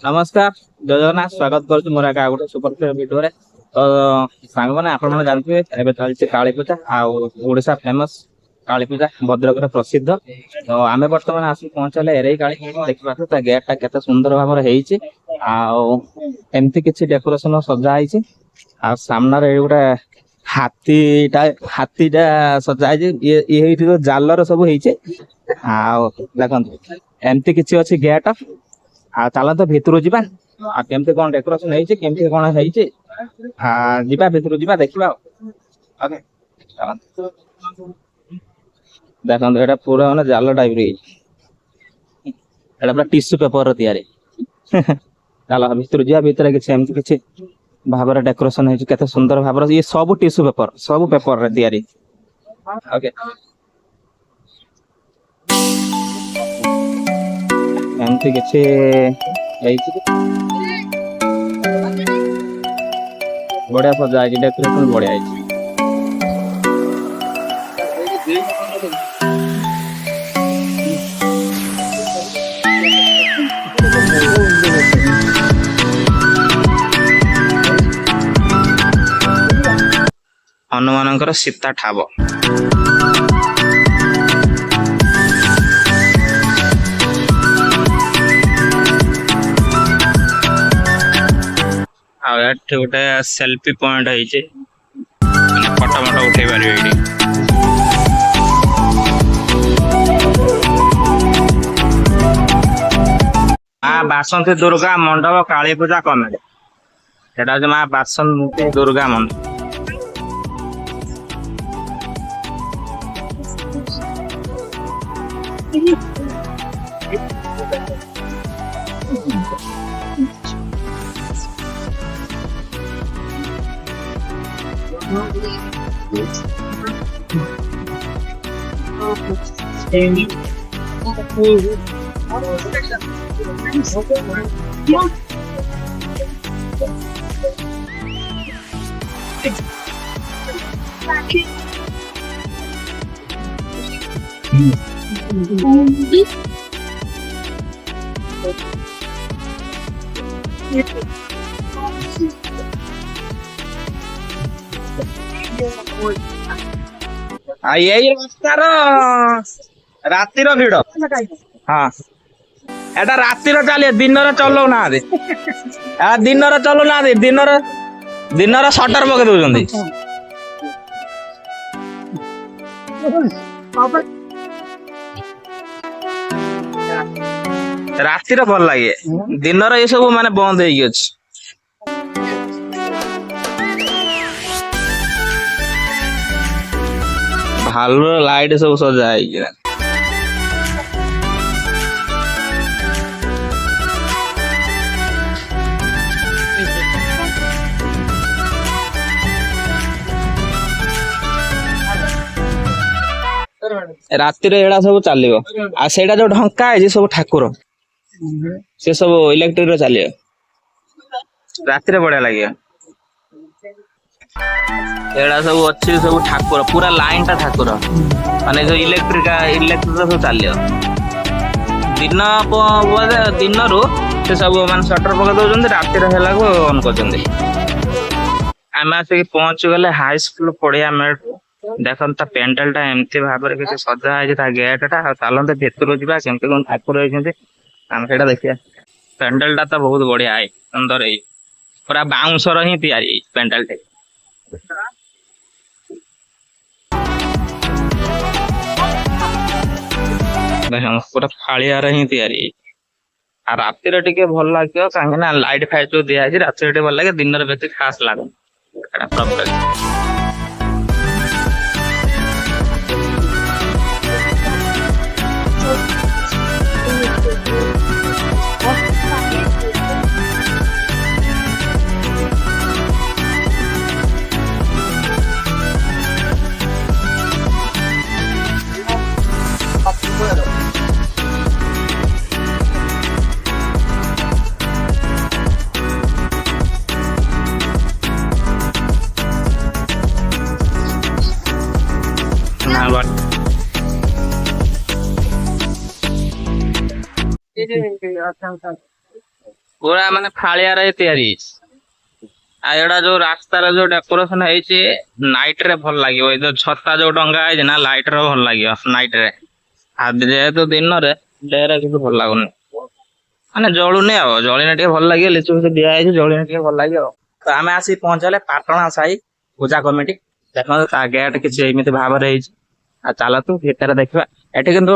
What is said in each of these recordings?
नमस्कार जय जगन्नाथ स्वागत करुछु मोर एका गोटे सुपर भिडियो रे। तो सांग मैंने आपण मैंने जानते एवं चलती काली पूजा आशा फेमस काली पूजा भद्रक प्रसिद्ध। तो आम बर्तमान आस पहुंचले एरे काली देखा गेट टा केते सुंदर भाव एमती किसी डेकोरेशन सजाई सामने गोटे हाथीटा सजाई ये जालर सब देखो एमती किसी अच्छी गेट चलत भितर जा केमती कौन डेकोरेशन होमती कौन होगा भितर जा देखा ओके देखो ये पूरा मैंने जाल टाइप पूरा टिश्यू पेपर तैयारी चल भितर जा भितर किसी भाव डेकोरेशन होते सुंदर भाव ये सब टिश्यू पेपर सब पेपर तैयारी ओके एमती किसी बढ़िया सजा डेकोरेशन बढ़िया हनुमान सीता ठाब गोटे सेल्फी पॉइंट है फोटो मोटो उठे पारे माँ बासंती दुर्गा मंडप काली पूजा कमेटी माँ बासंती दुर्गा मंडप रातिर भिड़ हाँ एटा रातिर चलिए दिन चलो ना दिन चलो ना दिन सटर पके दौरान रातिर भल लगे दिन ये सब माने बंद हो भालू लाइट सब सजा रातिर एड़ा सब चलो आटा जो ढंका है सब ठाकुर से सब इलेक्ट्रिक चलिए रातिर बढ़िया लगे एड़ा सब अच्छी सब ठाकुर पूरा लाइन टा ठाकुर माने जो इलेक्ट्रिक सब चलिए दिन दिन रू से सब मान सटर पका दौरान रातिर ऑन कर आम आसिक पहुंच गले हाई स्कूल पड़िया मेट देखो पेंडल टा एमती भाव किसी सजा है गेट टा चलते भितर जा केमती कौन ठाकुर होती आम से देखिए पेंडल टा तो बहुत बढ़िया है सुंदर है पूरा बाउंसर ही तैयारी पेंडल टे पूरा फाड़ियार ही तैयारी रातिर टे भल लगे कहीं लाइट फाइट जो दिखाई रातिर भल लगे दिन बेस खास लगे पूरा माने फालिया रे तैयारी आ एडा जो रास्ता रे जो डेकोरेशन है नाइट रे भल लागियो ए जो छत्ता जो डंगा है ना लाइट रे भल लागियो नाइट रे आ जेहेतु दिन रे डे रे किछु भल लागुनी माने जळुनी आ जळिने टे भल लागियो लिचु से दिया है जळिने टे भल लागियो तो आमे आसी पहुंचले पाटणा साई पूजा कमिटी देखो ता गेट किछि एमिति भाव रे आ चलतु भीतर देखबा एटे किंतु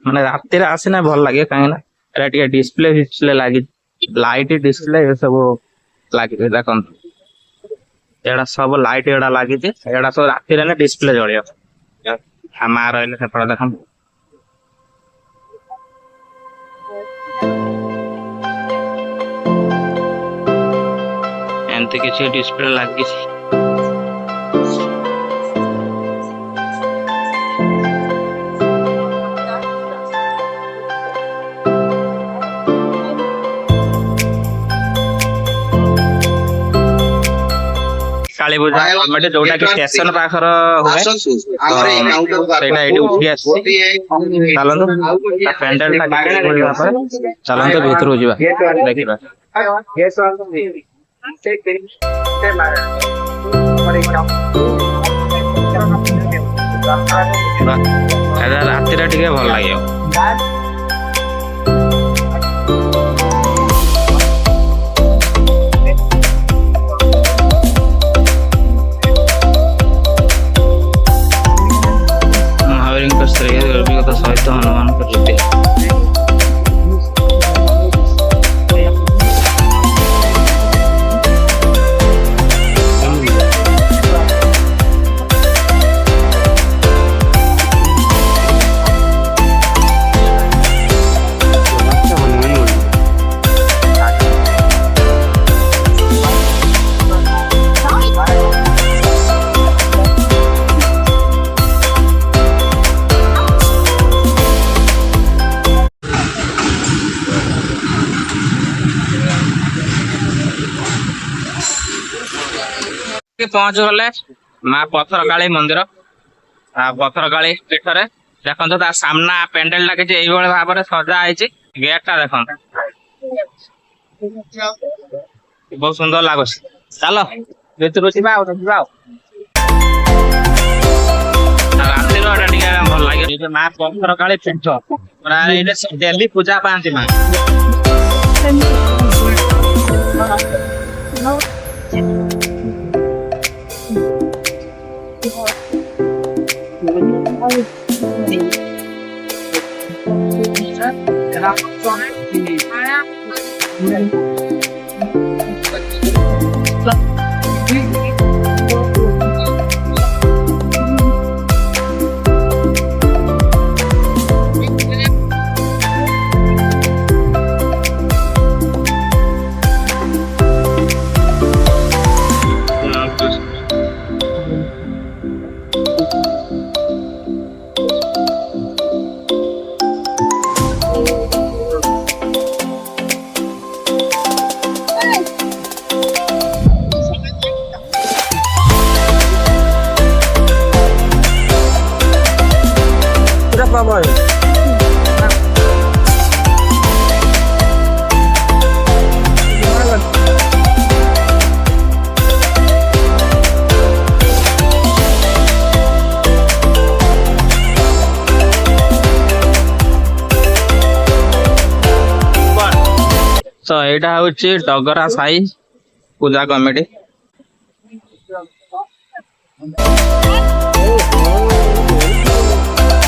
माने राति रे आसी ना भल लागियो काहे ना एटा टिके डिस्प्ले लागी लाइट डिस्प्ले ये सब लागी देखो एड़ा सब लाइट एड़ा लागी एड़ा सब राति रे डिस्प्ले जळियो हमा रहले से पड़ देखम एंते किछि डिस्प्ले लागी छी काली पूजा मटे जोटा के स्टेशन पाखर होए हमर काउंटर सेटा एडी उठी आसी चलंतो पेंडल ता बोलबा पर चलंतो भीतर हो जिबा देखिबा ये सो से ते मार पर एदा राति रे टिके भल लागियो सहित हनुमान प्रति पहुंच गले माँ पथर काली मंदिर पथर काली पीठ रे देखो ता सामना पेंडल टा किछि एई भले भाव रे सजा आइछि गेट टा देखो बहुत सुंदर लागो चलो भीतर छिबा राति रो टिके भल लागे जे माँ पथर काली पीठ पूरा एले डेली पूजा पांती माँ तो यहाँ हूँ डगरा साई पूजा कमिटी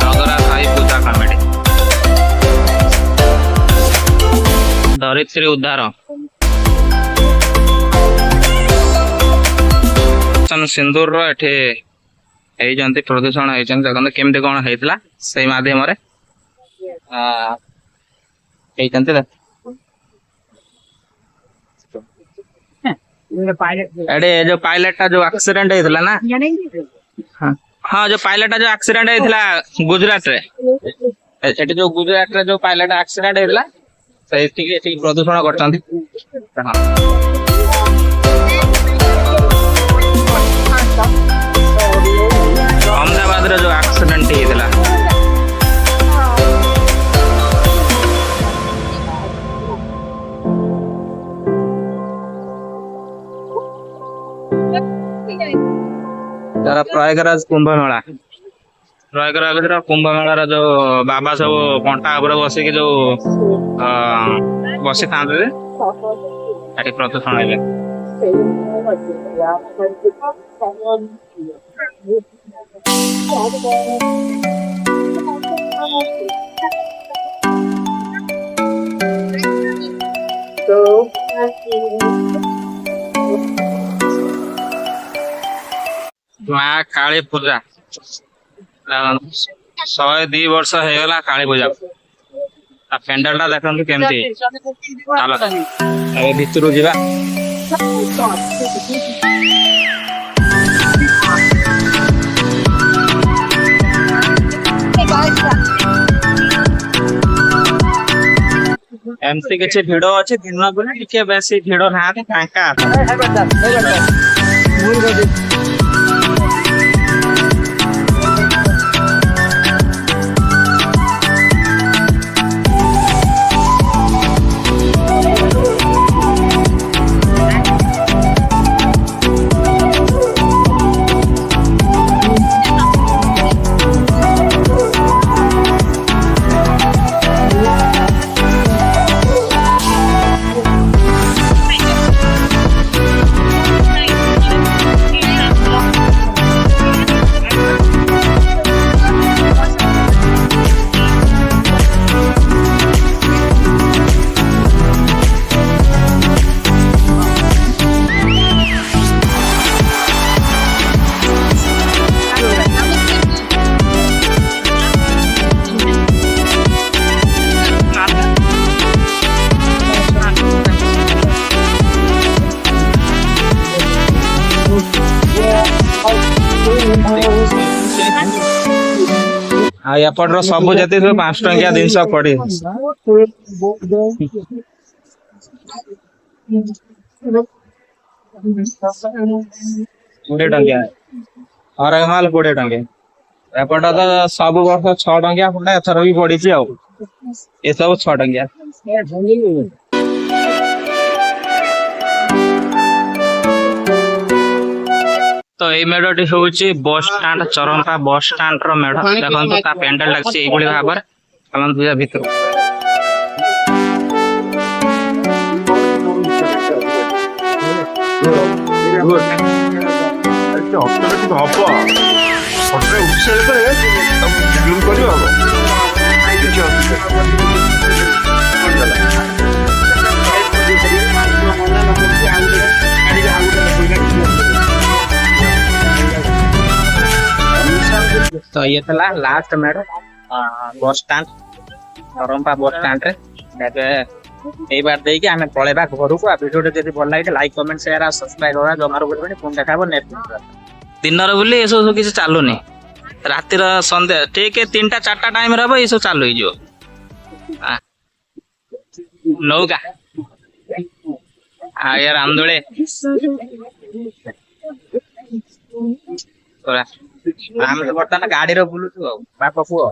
डगरा साई पूजा कमिटी धरित्री उद्धार सिंदूर एठी प्रदूषण देखते केमती कौन होता से माध्यम एडे जो पायलट टा जो एक्सीडेंट होता ना हाँ जो पायलट टा जो एक्सीडेंट होता गुजरात रे एटी जो गुजरात रे जो पायलट एक्सीडेंट होता से प्रदूषण करछंती अहमदाबाद रे जो एक्सीडेंट होता प्रयागराज कुंभ मेला प्रयागराज कुंभ मेलार जो बाबा सब कंटा उपर बसिक जो बसी था प्रदूषण है माँ काली पूजा 102 वर्ष होगा काली पूजा पेंडल टा देखते केमती चलो भितर जा एमती किसी भिड़ अच्छे दिन बेले टे बेस भिड़ ना फांका एपटर सब जति 5 टंकिया जिनस पड़ी 20 टंकिया और माल 20 टंकिया एपट तो सब वर्ष 6 टंकिया खंडा एथर भी पड़ी ये सब 6 टंकिया तो ये मेढ़टी हूँ बस स्टाण्ड चरंपा बस स्टाण्ड मेढ़ देखो पेंडल लगे भाव चलते पूजा भितर तो ये था लास्ट मेढ़ बस स्टाण्ड चरंपा बस स्टाण्ड यही बार देखिए आम पलैबा घर को वीडियो जब भल लगे लाइक कमेंट शेयर और सब्सक्राइब करवा जमार बोलबे पुणी देखा नेक्स्ट दिन बोली ये सब किसी चलुनी रातिर सन्ध्या ठीक 3टा 4टा टाइम रहा ये सब चालू हो नौका यार आंदोले आम बर्तमान गाड़ी बुलुचु बाप पुओ